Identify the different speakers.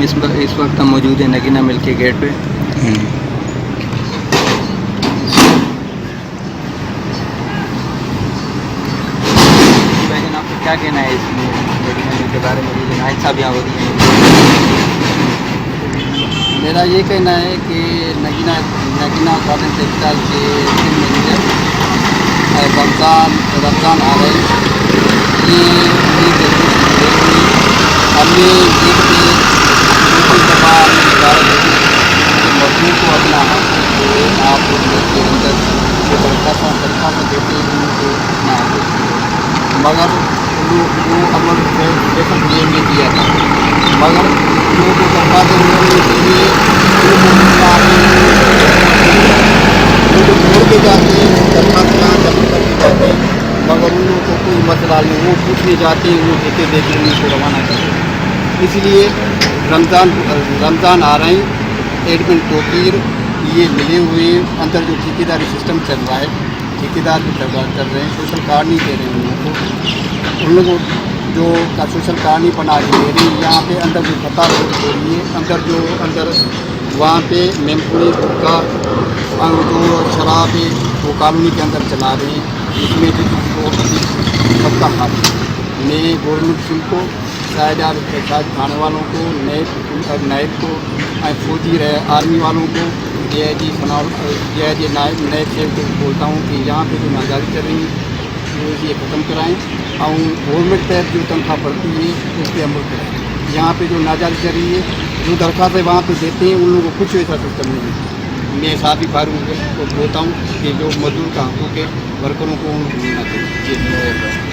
Speaker 1: इस वक्त हम मौजूद हैं नगीना मिल के गेट पे। आपको क्या कहना है इस नगीना मिल के बारे में, नाइंसाफ़ यहाँ हो रही है?
Speaker 2: मेरा ये कहना है कि नगीना कॉटन टेक्सटाइल के मैनेजर रमज़ान आ रहे हैं, ये हमने गेट पे दूसरी दफ़ा मजदूर को अपना हक आप के अंदर जो दरख्वास्त देते हैं उनको अपना हक, मगर वो अमल बेहतर ने किया था, मगर लोगों को दरख्वास्त मिलने के लिए छोड़ के जाते हैं, दरख्वास्त जमा करके जाते हैं, मगर उन लोगों को कोई मसला नहीं, वो पूछने जाते हैं, वो देते देते उनको रवाना करते हैं। इसलिए रमज़ान आ रहे हैं, एडमिन तोकीर ये मिले हुए अंदर जो ठेकेदारी सिस्टम चल रहा है, ठेकेदार भी कर रहे हैं, सोशल कार्ड नहीं दे रहे हैं उन लोगों जो का सोशल कार्ड नहीं बना दे रही, यहाँ पे अंदर जो पता हो रही है, अंदर वहाँ पे मेमपुरी का जो शराब है वो कॉलोनी के अंदर चला रहे हैं, इसमें जो सबका हाथ है। मैं गवर्नमेंट सिंह को शायद थाने वालों को नायब को फौजी रहे आर्मी वालों को DIG नायब से बोलता हूँ कि यहाँ पे जो नाजारी कर रही है वो ये ख़त्म कराएँ और गवर्नमेंट पर जो तनख्वाह पड़ती है उस पर अमल करें। यहाँ पे जो नाजारी कर रही है, जो दरख्वास्त वहाँ पे देते हैं उन लोगों को कुछ ऐसा सिस्टम नहीं है। मैं साथी फारूक को बोलता हूँ कि जो मजदूर का हकूक़ है वर्करों को मिलना चाहिए।